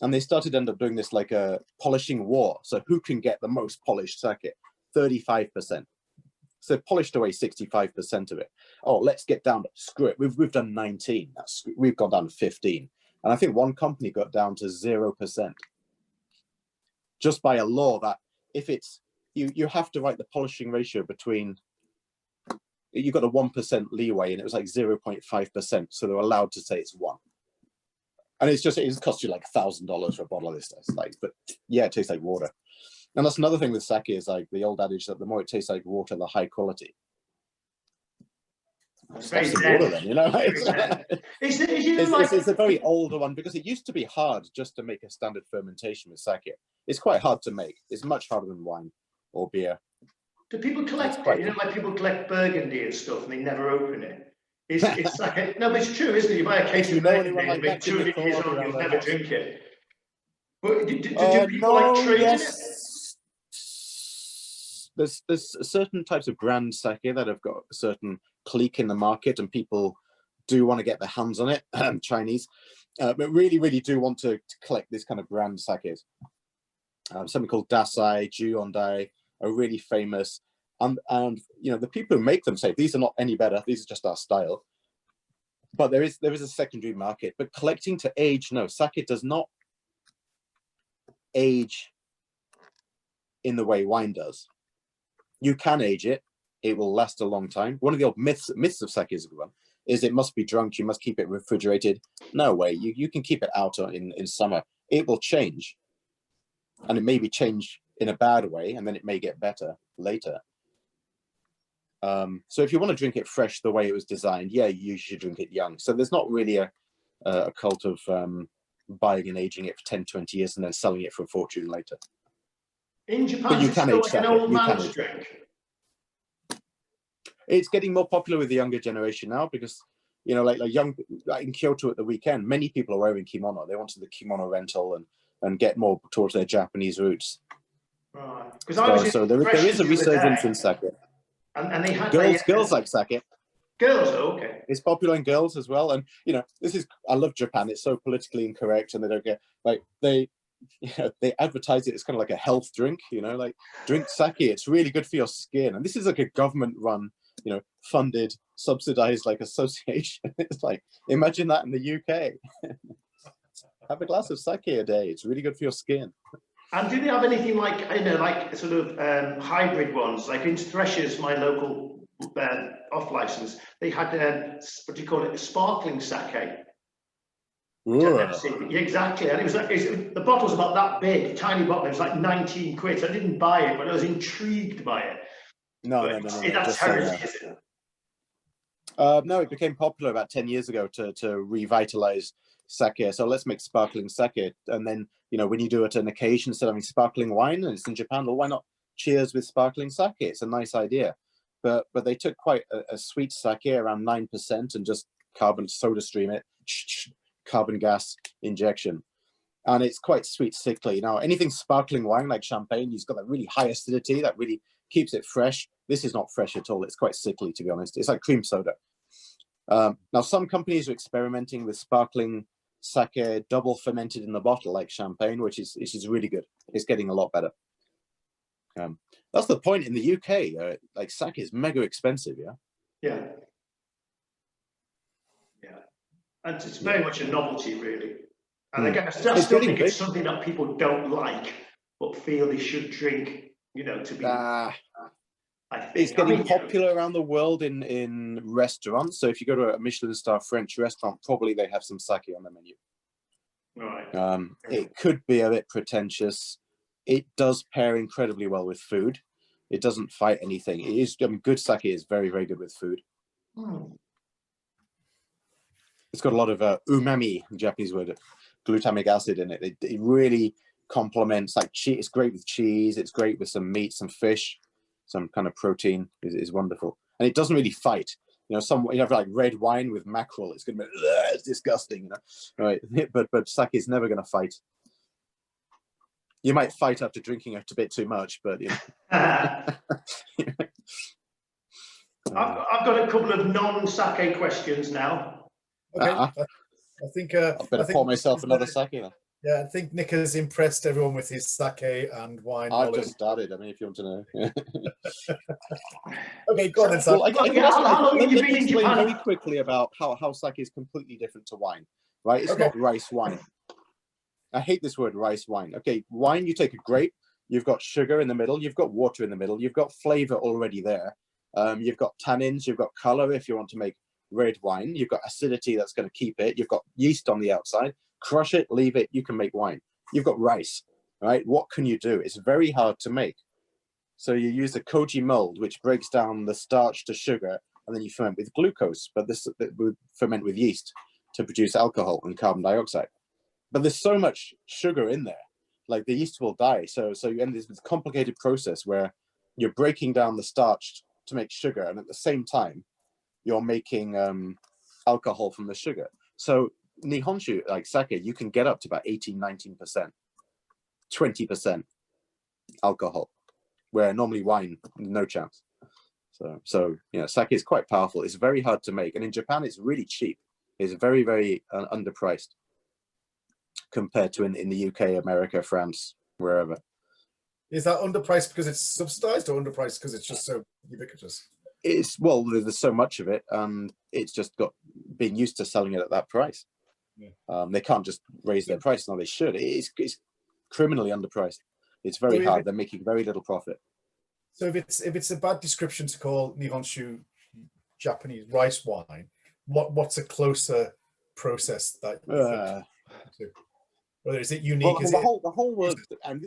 And they started end up doing this like a polishing war. So who can get the most polished sake? 35%. So polished away 65% of it. Oh, let's get down to screw it. We've done 19. We've gone down to 15. And I think one company got down to 0%. Just by a law that if it's, you have to write the polishing ratio between, you've got a 1% leeway, and it was like 0.5%. So they're allowed to say it's 1. And it costs you like $1,000 for a bottle of this. It's like, but yeah, it tastes like water. And that's another thing with sake is like the old adage that the more it tastes like water, the high quality. It's Have very some zen. water then, you know. Very zen. It's a very older one because it used to be hard just to make a standard fermentation with sake. It's quite hard to make. It's much harder than wine or beer. Do people collect it? You know, like people collect Burgundy and stuff, and they never open it. It's like no, but it's true, isn't it? You buy a case of Burgundy, and like 200 years old, you'll never drink it. But do people like trade in it? There's certain types of brand sake that have got a certain clique in the market, and people do want to get their hands on it. Chinese, but really do want to collect this kind of brand sakes. Something called Dasai, Juondai are really famous, and you know, the people who make them say these are not any better. These are just our style. But there is a secondary market. But collecting to age, no, sake does not age in the way wine does. You can age it; it will last a long time. One of the old myths of sake is a good one. Is it must be drunk? You must keep it refrigerated. No way. You can keep it out in summer. It will change, and it maybe change in a bad way, and then it may get better later. So if you want to drink it fresh the way it was designed, yeah, you should drink it young. So there's not really a cult of buying and aging it for 10, 20 years and then selling it for a fortune later. In Japan, it's still like an old man's drink. It's getting more popular with the younger generation now because, you know, like in Kyoto at the weekend, many people are wearing kimono. They wanted the kimono rental and get more towards their Japanese roots. Right. So there is a resurgence in sake. And they had girls like sake. Girls, okay. It's popular in girls as well. And you know, I love Japan. It's so politically incorrect, and they don't get they advertise it as kind of like a health drink. You know, like drink sake. It's really good for your skin. And this is like a government-run, you know, funded, subsidized like association. It's like imagine that in the UK. Have a glass of sake a day. It's really good for your skin. And do they have anything like, you know, like sort of hybrid ones? Like in Threshers, my local off license, they had what do you call it? A sparkling sake. Yeah, exactly. And it was like the bottle was about that big, tiny bottle. It was like 19 quid. So I didn't buy it, but I was intrigued by it. No. That's heresy, is it? No, it became popular about 10 years ago to revitalize sake. So let's make sparkling sake, and then, you know, when you do it an occasion instead of having sparkling wine, and it's in Japan, well, why not cheers with sparkling sake? It's a nice idea. But they took quite a sweet sake, around 9%, and just carbon soda stream it, carbon gas injection, and it's quite sweet, sickly. Now anything sparkling wine like champagne, you've got that really high acidity that really keeps it fresh. This is not fresh at all. It's quite sickly, to be honest. It's like cream soda. Now some companies are experimenting with sparkling sake double fermented in the bottle like champagne, which is really good. It's getting a lot better. That's the point. In the UK, like sake is mega expensive. Yeah, and it's very much a novelty, really. And again, I still think it's something that people don't like but feel they should drink, you know, to be it's getting popular around the world in restaurants. So if you go to a Michelin star French restaurant, probably they have some sake on the menu. Right. It could be a bit pretentious. It does pair incredibly well with food. It doesn't fight anything. It is good sake is very, very good with food. It's got a lot of umami, Japanese word, glutamic acid in it. It really complements, like cheese. It's great with cheese. It's great with some meat, some fish, some kind of protein. Is wonderful, and it doesn't really fight. You know, you have like red wine with mackerel. It's gonna be it's disgusting, you know. Right? But sake is never gonna fight. You might fight after drinking a bit too much, but you know. I've got a couple of non-sake questions now. Okay, I think I better pour myself another sake then. Yeah, I think Nick has impressed everyone with his sake and wine. I've just started. I mean, if you want to know. Okay, go on then, Sam. Well, let me explain very quickly about how sake is completely different to wine. Right? It's not rice wine. I hate this word, rice wine. Okay, wine, you take a grape, you've got sugar in the middle, you've got water in the middle, you've got flavor already there. You've got tannins, you've got color if you want to make red wine, you've got acidity that's going to keep it, you've got yeast on the outside, crush it, leave it, you can make wine. You've got rice, right? What can you do? It's very hard to make. So you use a koji mold, which breaks down the starch to sugar and then you ferment with glucose, but this would ferment with yeast to produce alcohol and carbon dioxide. But there's so much sugar in there, like the yeast will die. So you end this complicated process where you're breaking down the starch to make sugar, and at the same time, you're making alcohol from the sugar. So Nihonshu, like sake, you can get up to about 18, 19%, 20% alcohol, where normally wine, no chance. So you know, sake is quite powerful. It's very hard to make, and in Japan, it's really cheap. It's very, very underpriced compared to in the UK, America, France, wherever. Is that underpriced because it's subsidized, or underpriced because it's just so ubiquitous? It's, well, there's so much of it, and it's just got being used to selling it at that price. Yeah. They can't just raise their price. No, they should. It's criminally underpriced. It's very hard. They're making very little profit. So if it's a bad description to call Nihonshu Japanese rice wine, what's a closer process that you think to? Whether is it unique? Well, the whole world, and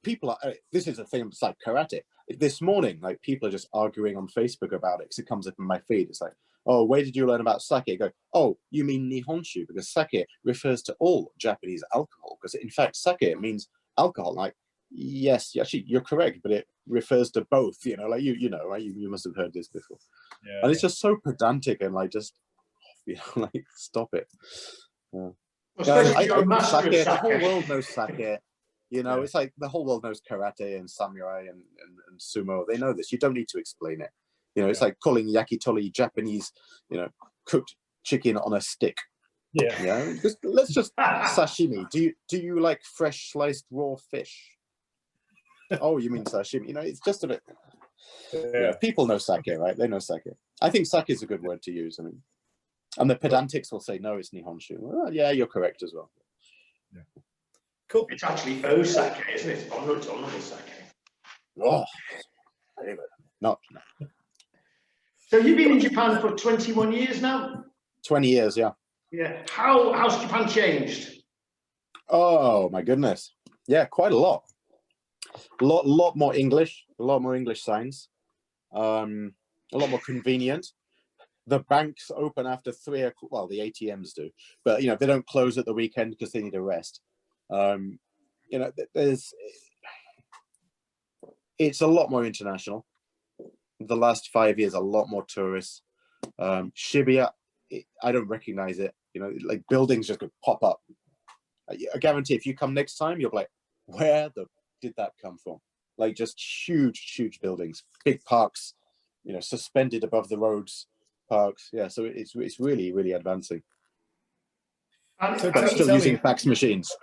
people are. This is a thing. It's like karate. This morning, like people are just arguing on Facebook about it because it comes up in my feed. It's like, oh, where did you learn about sake? I go, oh, you mean Nihonshu, because sake refers to all Japanese alcohol. Because in fact, sake means alcohol. Like, yes, actually, you're correct, but it refers to both. You know, like you know, right? You must have heard this before. Yeah. And it's just so pedantic and like just, you know, like stop it. Yeah. Well, I know sake. The whole world knows sake. You know, it's like the whole world knows karate and samurai and sumo. They know this. You don't need to explain it. You know, it's like calling yakitori Japanese, you know, cooked chicken on a stick. Yeah. You know, let's just sashimi. Do you like fresh sliced raw fish? Oh, you mean sashimi? You know, it's just a bit. Yeah. People know sake, right? They know sake. I think sake is a good word to use. I mean, and the pedantics will say, no, it's Nihonshu. Well, yeah, you're correct as well. Yeah. Cool. It's actually Osake, isn't it? Honorable sake. Oh, not. So you've been in Japan for 21 years now? 20 years, yeah. Yeah. How's Japan changed? Oh, my goodness. Yeah, quite a lot. A lot more English, a lot more English signs. A lot more convenient. The banks open after 3 o'clock. Well, the ATMs do, but you know they don't close at the weekend because they need a rest. You know, it's a lot more international. The last 5 years, a lot more tourists. Shibuya, I don't recognize it. You know, like buildings just could pop up. I guarantee if you come next time, you'll be like, where did that come from? Like just huge buildings, big parks, you know, suspended above the roads. Parks, yeah, so it's really, really advancing. But still using fax machines.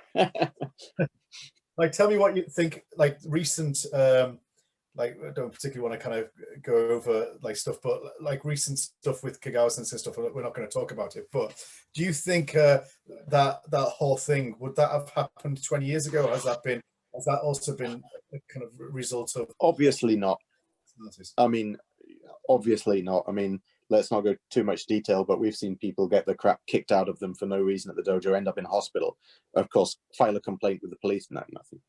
Like, tell me what you think. Like recent, like I don't particularly want to kind of go over like stuff, but like recent stuff with Kagawa-sensei and stuff. We're not going to talk about it. But do you think that whole thing would that have happened 20 years ago? Has that also been a kind of result of? Obviously not. I mean, obviously not. I mean. Let's not go too much detail, but we've seen people get the crap kicked out of them for no reason at the dojo, end up in hospital. Of course, file a complaint with the police. No, nothing.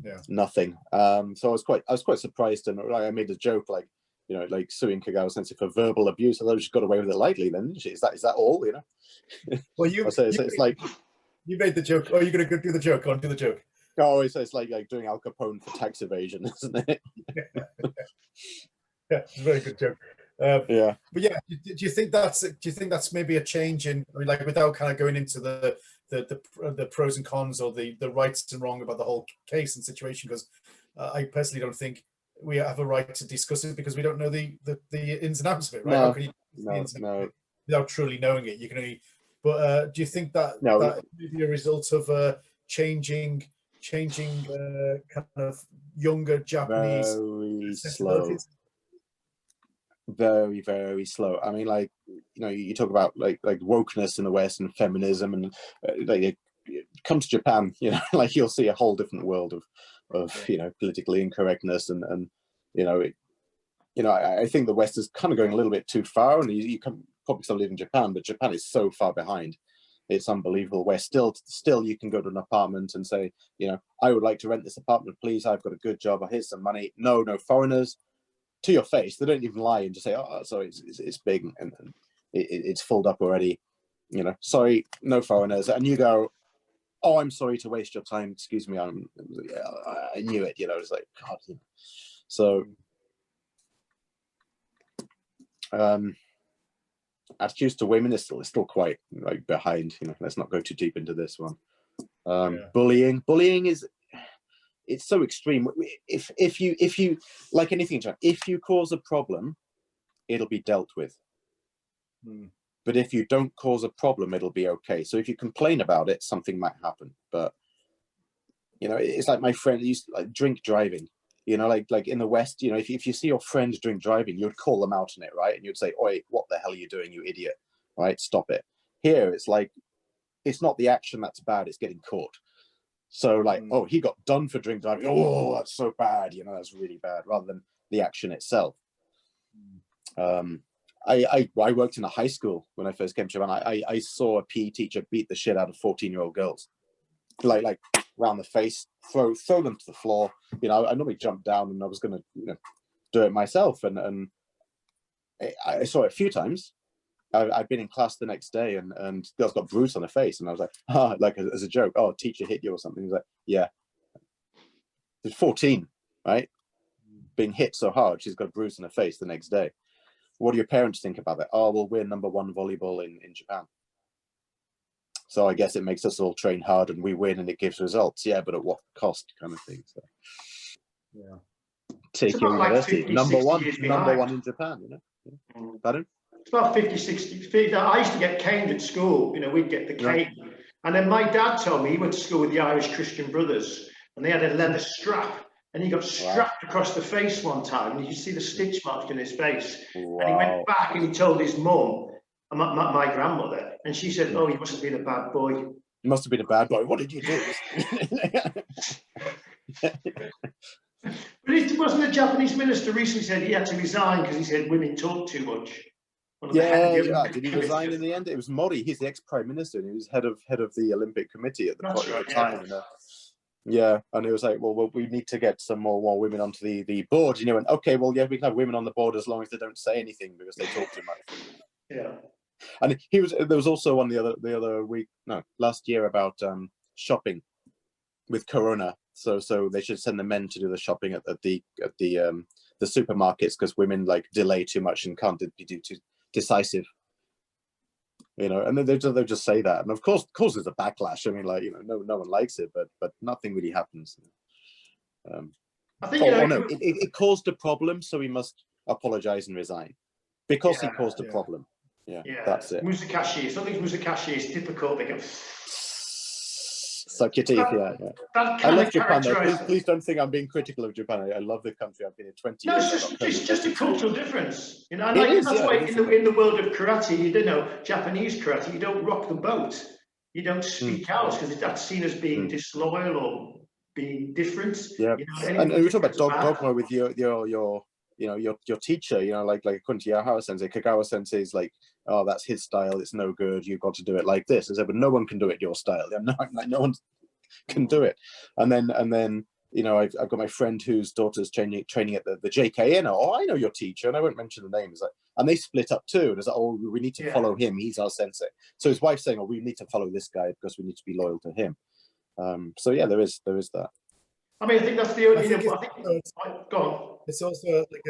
Yeah, nothing. So I was quite surprised, and I made a joke like, you know, like suing Kagawa-sensei for verbal abuse. I thought she got away with it lightly. Then didn't she? Is that all? You know? Well, it's like you made the joke. Oh, you're gonna go do the joke. Go on, do the joke. Oh, it's like doing Al Capone for tax evasion, isn't it? Yeah, it's a very good joke. Yeah, but yeah, do you think that's maybe a change in? I mean, like without kind of going into the pros and cons or the rights and wrong about the whole case and situation, because I personally don't think we have a right to discuss it because we don't know the ins and outs of it, right? No, How can you no. Without truly knowing it? You can only. But do you think that that may be a result of changing kind of younger Japanese? Very slow. Very, very slow. I mean, like, you know, you talk about like wokeness in the West and feminism, and like it comes to Japan, you know, like you'll see a whole different world of you know, politically incorrectness and you know, I think the West is kind of going a little bit too far, and you can probably still live in Japan, but Japan is so far behind. It's unbelievable. Where still you can go to an apartment and say, you know, I would like to rent this apartment, please. I've got a good job. Here's some money. No foreigners. to your face. They don't even lie and just say, oh, sorry, it's big and it's filled up already. You know, sorry, no foreigners. And you go, oh, I'm sorry to waste your time. Excuse me. I knew it. You know, it's like, God. You know. So, attitudes to women is still quite like behind. You know, let's not go too deep into this one. Bullying is, it's so extreme. If you like anything, if you cause a problem, it'll be dealt with. But if you don't cause a problem, it'll be okay. So if you complain about it, something might happen. But you know, it's like my friend used to, like, drink driving. You know, like in the West, you know, if you see your friend drink driving, you'd call them out on it, right? And you'd say, "Oi, what the hell are you doing, you idiot?" Right? Stop it. Here, it's like, it's not the action that's bad; it's getting caught. So like, oh, he got done for drink driving. Oh, that's so bad. You know, that's really bad. Rather than the action itself. I worked in a high school when I first came to Japan. I saw a PE teacher beat the shit out of 14-year-old girls, like round the face, throw them to the floor. You know, I normally jumped down and I was going to, you know, do it myself. And I saw it a few times. I'd been in class the next day and girls got bruised on her face, and I was like, like as a joke, oh, teacher hit you or something. He's like, yeah. She's 14, right? Being hit so hard, she's got bruised on her face the next day. What do your parents think about that? Oh, well, we're #1 volleyball in Japan. So I guess it makes us all train hard and we win and it gives results. Yeah, but at what cost, kind of thing. So yeah. Take your university. Like number one in Japan, you know. Pardon? It's about 50, 60 feet. I used to get caned at school. You know, we'd get the cane. Yeah. And then my dad told me he went to school with the Irish Christian Brothers and they had a leather strap. And he got strapped across the face one time, and you could see the stitch marks in his face. Wow. And he went back and he told his mum, my grandmother, and she said, "Oh, he must have been a bad boy." He must have been a bad boy. What did you do? But it wasn't a Japanese minister recently said he had to resign because he said women talk too much. Yeah. Did he resign in the end? It was Mori. He's the ex-prime minister, and he was head of the Olympic committee at the time. Yeah. Yeah, and it was like, well, we need to get some more women onto the board. You know, and okay, well, yeah, we can have women on the board as long as they don't say anything because they talk too much. Yeah. And there was also one the other week, no, last year about shopping with Corona. So they should send the men to do the shopping at the supermarkets because women like delay too much and can't be too decisive. You know, and then they'll just say that, and of course there's a backlash. I mean, like, you know, no one likes it, but nothing really happens. I think it caused a problem, so he must apologize and resign because he caused a problem. Yeah, that's it. Musakashi, something Musakashi is typical. They go suck your teeth. I love Japan though. Please don't think I'm being critical of Japan. I love the country. I've been here 20 years. No, it's just a cultural difference. You know, and that's why in the world of karate, you know, Japanese karate, you don't rock the boat. You don't speak out because that's seen as being disloyal or being different. Yeah, you know, and we talk about dogma with your you know, your teacher, you know, like Kunti Yahara Sensei, Kagawa Sensei is like, oh, that's his style, it's no good, you've got to do it like this. I said, but no one can do it your style. No one can do it. And then you know, I've got my friend whose daughter's training at the JKN. Oh, I know your teacher, and I won't mention the name. It's like, and they split up too. And it's like, oh, we need to follow him. He's our sensei. So his wife's saying, oh, we need to follow this guy because we need to be loyal to him. So yeah, there is that. I mean, I think that's the only. Go on. It's also like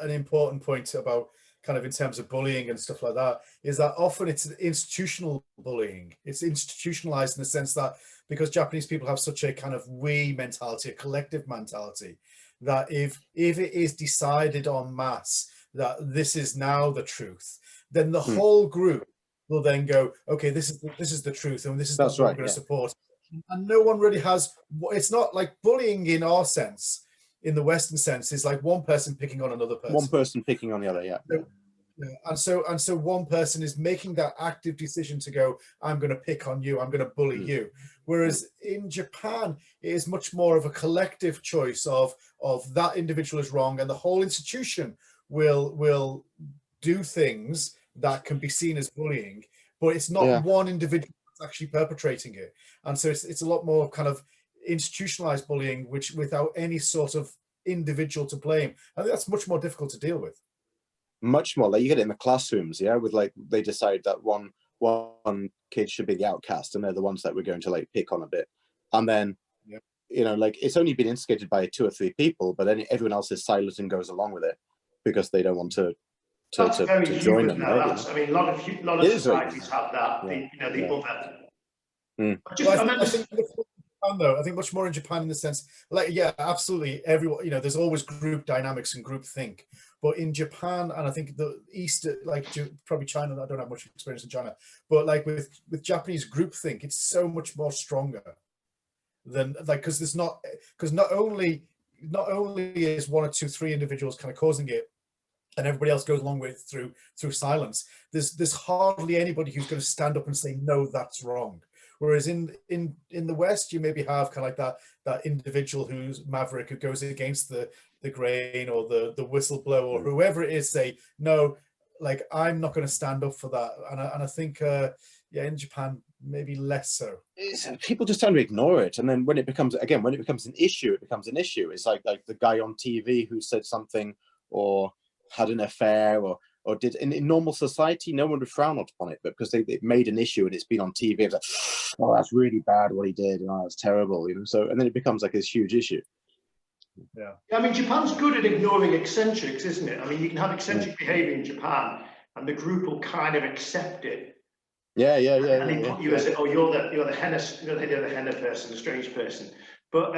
an important point about kind of in terms of bullying and stuff like that, is that often it's institutional bullying. It's institutionalized in the sense that because Japanese people have such a kind of we mentality, a collective mentality, that if it is decided en masse that this is now the truth, then the whole group will then go, okay, this is the truth, and this is what we're going to support. And no one really has. It's not like bullying in our sense. In the Western sense, is like one person picking on another person. One person picking on the other, And so one person is making that active decision to go, I'm going to pick on you, I'm going to bully you. Whereas in Japan, it is much more of a collective choice of that individual is wrong, and the whole institution will do things that can be seen as bullying, but it's not one individual that's actually perpetrating it. And so it's a lot more kind of institutionalized bullying, which without any sort of individual to blame. I think that's much more difficult to deal with. Much more. Like you get it in the classrooms, yeah, with like they decide that one kid should be the outcast, and they're the ones that we're going to like pick on a bit, and then you know, like it's only been instigated by 2 or 3 people, but then everyone else is silent and goes along with it because they don't want to join them. Right? I mean, a lot of societies have that. Yeah. The other. I think much more in Japan in the sense, like, yeah, absolutely. Everyone, you know, there's always group dynamics and group think. But in Japan, and I think the East, like probably China, I don't have much experience in China, but like with Japanese group think, it's so much more stronger than like, because not only is 1 or 2, 3 individuals kind of causing it, and everybody else goes along with it through silence. There's hardly anybody who's going to stand up and say, no, that's wrong. Whereas in the West, you maybe have kind of like that individual who's maverick, who goes against the grain, or the whistleblower, or whoever it is, say, no, like, I'm not going to stand up for that. And I think, in Japan, maybe less so. People just tend to ignore it. And then when it becomes an issue, it becomes an issue. It's like the guy on TV who said something or had an affair or did in normal society, no one would frown upon it, but because they made an issue and it's been on TV, it's like, oh, that's really bad what he did, and oh, that's terrible, you know. So and then it becomes like this huge issue. Yeah. I mean, Japan's good at ignoring eccentrics, isn't it? I mean, you can have eccentric behavior in Japan, and the group will kind of accept it. Yeah. And they put you as, oh, you're the henna, the henna person, the strange person. But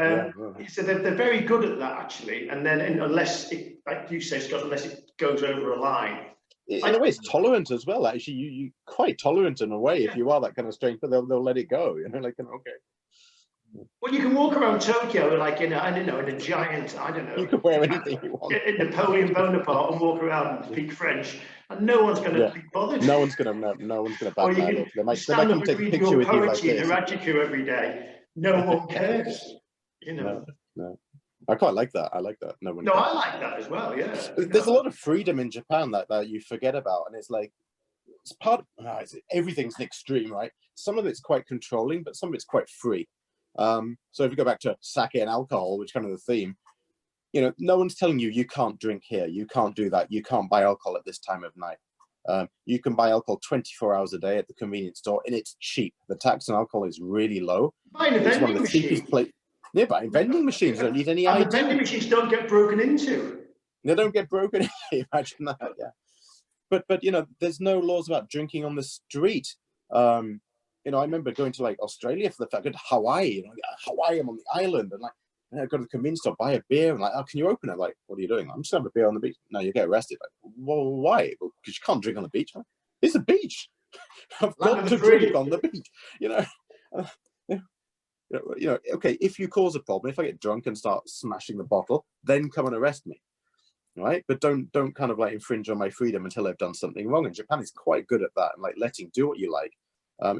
so they're very good at that, actually. And then unless it, like you say, Scott, unless it goes over a line. In a way, it's tolerant as well. Actually, you quite tolerant in a way. If you are that kind of strange, but they'll let it go. You know, like, okay. Well, you can walk around Tokyo like in a giant, I don't know. You can wear anything you want. Napoleon Bonaparte and walk around and speak French, and no one's going to be bothered. No one's going to back or you that up. They might stand up come take and a read picture your with you like poetry in this. Harajuku every day. No one cares. You know. No. I quite like that. I like that. I like that as well. Yeah. There's a lot of freedom in Japan that you forget about, and it's like it's part of everything's an extreme, right? Some of it's quite controlling, but some of it's quite free. So if you go back to sake and alcohol, which kind of the theme, you know, no one's telling you can't drink here, you can't do that, you can't buy alcohol at this time of night. You can buy alcohol 24 hours a day at the convenience store, and it's cheap. The tax on alcohol is really low. It's one of the cheapest places. Yeah, but vending machines don't need any ID. The vending machines don't get broken into. They don't get broken into. Imagine that. Yeah, but you know, there's no laws about drinking on the street. You know, I remember going to like Australia for the fact, I go to Hawaii. You know, Hawaii, I'm on the island, and like I go to the convenience store, buy a beer, and like, oh, can you open it? Like, what are you doing? I'm just having a beer on the beach. No, you get arrested. Like, well, why? Well, because you can't drink on the beach. Man. It's a beach. I've got to drink on the beach. You know. You know, okay, if you cause a problem, if I get drunk and start smashing the bottle, then come and arrest me, right? But don't kind of like infringe on my freedom until I've done something wrong. And Japan is quite good at that, and like letting do what you like.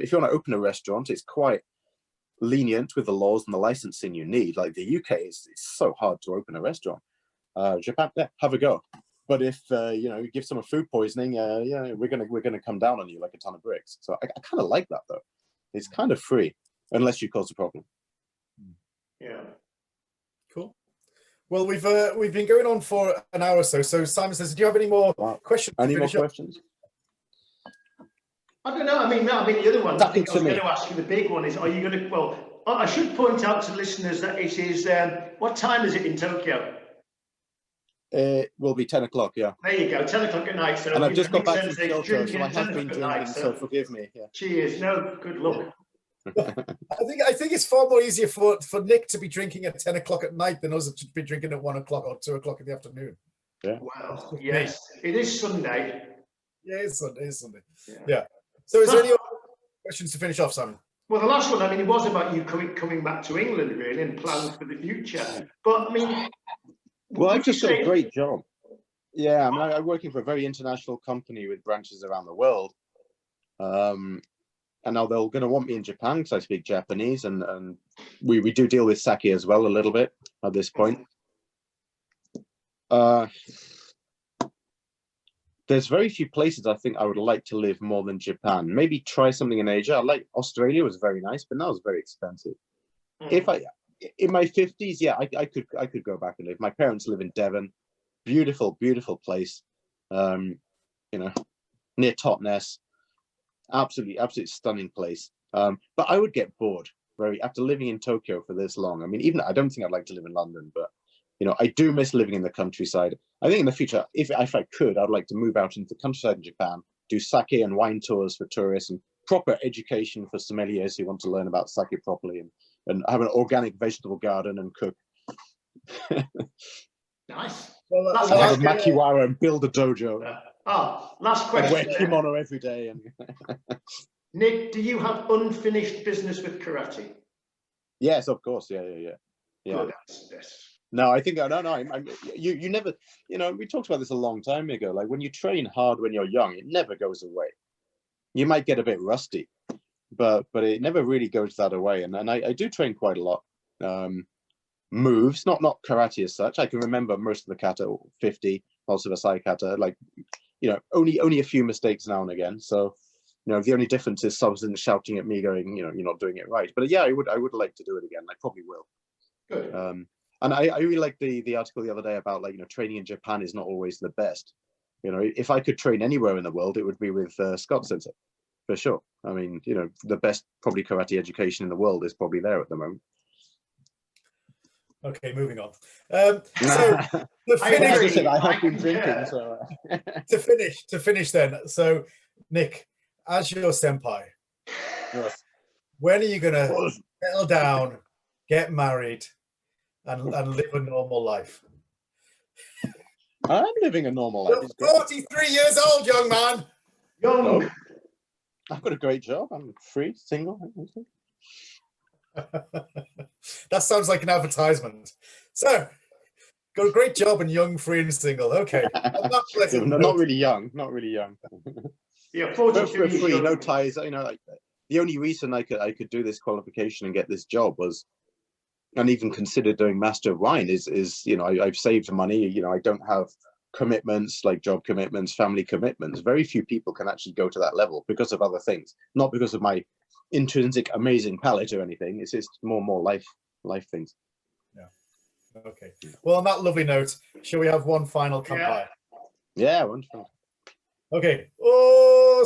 If you want to open a restaurant, it's quite lenient with the laws and the licensing you need. Like the UK, it's so hard to open a restaurant. Japan, yeah, have a go. But if you know, you give someone food poisoning, we're gonna come down on you like a ton of bricks. So I kind of like that though. It's kind of free. Unless you cause a problem. Yeah. Cool. Well, we've been going on for an hour or so. So Simon says, do you have any more questions? Any more questions? I don't know. I mean, the other one I think I was going to ask you, the big one is, are you going to, well, I should point out to listeners that it is, what time is it in Tokyo? It will be 10 o'clock, yeah. There you go, 10 o'clock at night. So and I've just got back from Kyoto, so I have been drinking, night, so forgive me. Yeah. Cheers. No, good luck. Yeah. I think it's far more easier for Nick to be drinking at 10 o'clock at night than us to be drinking at 1 o'clock or 2 o'clock in the afternoon. Yeah. Well, yes, it is Sunday. Yeah, it's Sunday. Yeah. So is there any other questions to finish off, Simon? Well, the last one, I mean, it was about you coming back to England, really, and plans for the future. But, I mean... Well, I've just got a great job. Yeah, I mean, I'm working for a very international company with branches around the world. And now they're going to want me in Japan because I speak Japanese, and we do deal with sake as well a little bit at this point. There's very few places I think I would like to live more than Japan. Maybe try something in Asia. I like Australia, was very nice, but that was very expensive. in my 50s, yeah, I could go back and live. My parents live in Devon, beautiful, beautiful place. You know, near Totnes, absolutely stunning place. But I would get bored after living in Tokyo for this long. I mean, even I don't think I'd like to live in London, but you know, I do miss living in the countryside. I think in the future, if I could, I'd like to move out into the countryside in Japan, do sake and wine tours for tourists, and proper education for sommeliers who want to learn about sake properly, and have an organic vegetable garden and cook. Nice. Well, And have a makiwara and build a dojo. Last question. And wear kimono every day. And Nick, do you have unfinished business with karate? yes, of course. Yeah. Good. Yes. No, I think you never, you know, we talked about this a long time ago. Like when you train hard when you're young, it never goes away. You might get a bit rusty, but it never really goes that away. And I do train quite a lot. Moves, not karate as such. I can remember most of the kata, 50, also the sai kata, like, you know, only a few mistakes now and again. So, you know, the only difference is someone shouting at me going, you know, you're not doing it right. But yeah, I would like to do it again. I probably will. Good. And I really like the article the other day about, like, you know, training in Japan is not always the best. You know, if I could train anywhere in the world, it would be with Scott Sensei, for sure. I mean, you know, the best probably karate education in the world is probably there at the moment. Okay, moving on. So to finish, I have been drinking. So to finish then. So Nick, as your senpai, yes. When are you gonna settle down, get married, and live a normal life? I'm living a normal life. You're 43 years old, young man. Young. No, I've got a great job. I'm free, single. That sounds like an advertisement. So, got a great job and young, free, and single. Okay. Not really young. Not really young. Yeah, 42 for free, no ties. You know, like, the only reason I could do this qualification and get this job was, and even consider doing Master of Wine is you know, I've saved money. You know, I don't have commitments like job commitments, family commitments. Very few people can actually go to that level because of other things, not because of my intrinsic amazing palate or anything. It's just more life things. Yeah. Okay. Well, on that lovely note, shall we have one final kanpai? Yeah, wonderful. Okay. Oh.